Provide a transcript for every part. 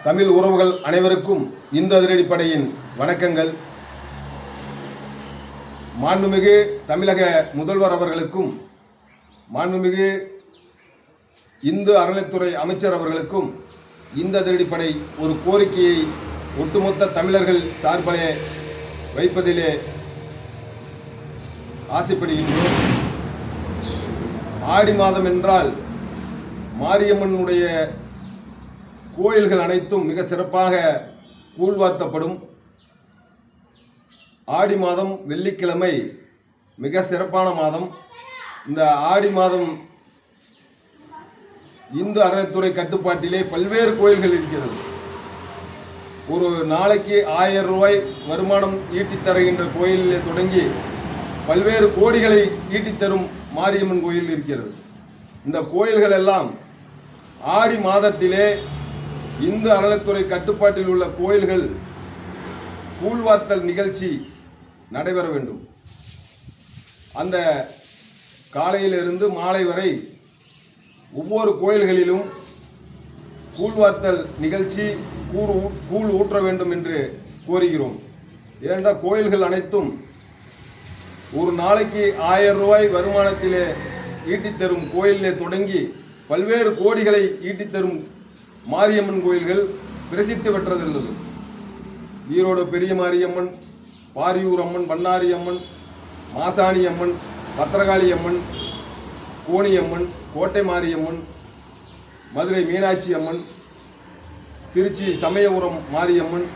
தமிழ் உறவுகள் அனைவருக்கும் இந்து அதிரடிப்படையின் வணக்கங்கள். மாண்புமிகு தமிழக முதல்வர் அவர்களுக்கும் மாண்புமிகு இந்து அறநிலைத்துறை அமைச்சர் அவர்களுக்கும் இந்து அதிரடிப்படை ஒரு கோரிக்கையை ஒட்டுமொத்த தமிழர்கள் சார்பிலே வைப்பதிலே ஆசைப்படுகின்றோம். ஆடி மாதம் என்றால் மாரியம்மனுடைய கோயில்கள் அனைத்தும் மிக சிறப்பாக கூழ்வார்த்தப்படும். ஆடி மாதம் வெள்ளிக்கிழமை மிக சிறப்பான மாதம். இந்த ஆடி மாதம் இந்து அறநிலைத்துறை கட்டுப்பாட்டிலே பல்வேறு கோயில்கள் இருக்கிறது. ஒரு நாளைக்கு 1000 ரூபாய் வருமானம் ஈட்டித் தருகின்ற கோயிலிலே தொடங்கி பல்வேறு கோடிகளை ஈட்டித்தரும் மாரியம்மன் கோயில் இருக்கிறது. இந்த கோயில்கள் எல்லாம் ஆடி மாதத்திலே இந்து அறநிலைத்துறை கட்டுப்பாட்டில் உள்ள கோயில்கள் கூழ்வார்த்தல் நிகழ்ச்சி நடைபெற வேண்டும். அந்த காலையிலிருந்து மாலை வரை ஒவ்வொரு கோயில்களிலும் கூழ்வார்த்தல் நிகழ்ச்சி கூழ் ஊற்ற வேண்டும் என்று கோருகிறோம். ஏனென்றால் கோயில்கள் அனைத்தும் ஒரு நாளைக்கு 1000 ரூபாய் வருமானத்திலே ஈட்டித்தரும் கோயிலிலே தொடங்கி பல்வேறு கோடிகளை ஈட்டித்தரும் மாரியம்மன் கோயில்கள் பிரசித்தி பெற்றதுள்ளது. ஈரோடு பெரிய மாரியம்மன், பாரியூர் அம்மன், பண்ணாரி அம்மன், மாசாணி அம்மன், பத்திரகாளி அம்மன், கோணியம்மன், கோட்டை மாரியம்மன், மதுரை மீனாட்சி அம்மன், திருச்சி சமயபுரம் மாரியம்மன்,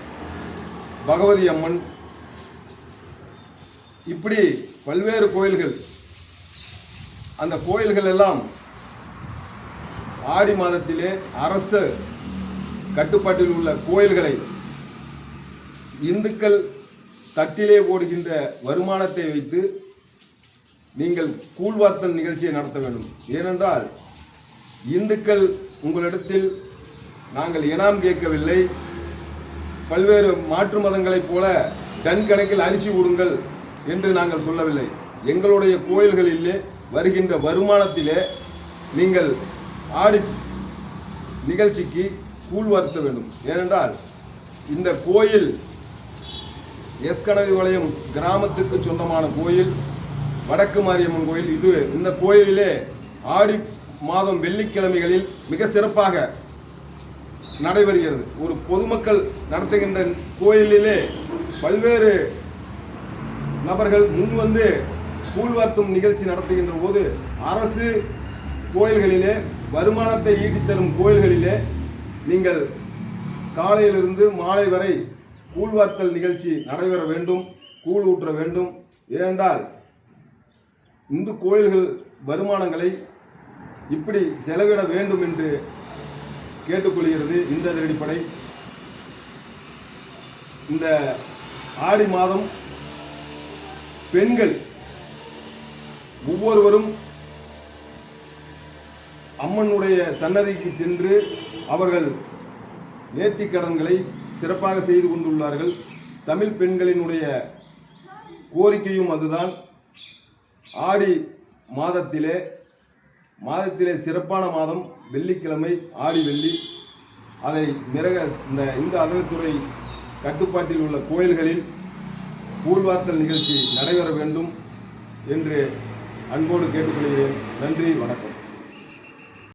பகவதி அம்மன், இப்படி பல்வேறு கோயில்கள். அந்த கோயில்கள் எல்லாம் ஆடி மாதத்திலே அரசு கட்டுப்பாட்டில் உள்ள கோயில்களை இந்துக்கள் தட்டிலே போடுகின்ற வருமானத்தை வைத்து நீங்கள் கூழ்வார்த்தல் நிகழ்ச்சியை நடத்த வேண்டும். ஏனென்றால் இந்துக்கள் உங்களிடத்தில் நாங்கள் இனாம் கேட்கவில்லை. பல்வேறு மாற்று மதங்களைப் போல டன் கணக்கில் அரிசி கொடுங்கள் என்று நாங்கள் சொல்லவில்லை. எங்களுடைய கோயில்களிலே வருகின்ற வருமானத்திலே நீங்கள் ஆடி நிகழ்ச்சிக்கு கூழ்வார்த்த வேண்டும். ஏனென்றால் இந்த கோயில் எஸ்கனவிபாளையம் கிராமத்துக்கு சொந்தமான கோயில், வடக்கு மாரியம்மன் கோயில். இந்த கோயிலிலே ஆடி மாதம் வெள்ளிக்கிழமைகளில் மிக சிறப்பாக நடைபெறுகிறது. ஒரு பொதுமக்கள் நடத்துகின்ற கோயிலிலே பல்வேறு நபர்கள் முன்வந்து கூழ்வார்த்தும் நிகழ்ச்சி நடத்துகின்ற போது அரசு கோயில்களிலே வருமானத்தை ஈட்டித்தரும் கோயில்களிலே நீங்கள் காலையிலிருந்து மாலை வரை கூழ்வார்த்தல் நிகழ்ச்சி நடைபெற வேண்டும், கூழ் ஊற்ற வேண்டும். ஏனென்றால் இந்து கோயில்கள் வருமானங்களை இப்படி செலவிட வேண்டும் என்று கேட்டுக்கொள்கிறது இந்து அதிரடிப்படை. இந்த ஆடி மாதம் பெண்கள் ஒவ்வொருவரும் அம்மனுடைய சன்னதிக்கு சென்று அவர்கள் நேர்த்திக் கடன்களை சிறப்பாக செய்து கொண்டுள்ளார்கள். தமிழ் பெண்களினுடைய கோரிக்கையும் அதுதான். ஆடி மாதத்திலே சிறப்பான மாதம் வெள்ளிக்கிழமை, ஆடி வெள்ளி. அதை இந்த இந்து அறநிலைத்துறை கட்டுப்பாட்டில் உள்ள கோயில்களில் கூழ்வார்த்தல் நிகழ்ச்சி நடைபெற வேண்டும் என்று அன்போடு கேட்டுக்கொள்கிறேன். நன்றி, வணக்கம்.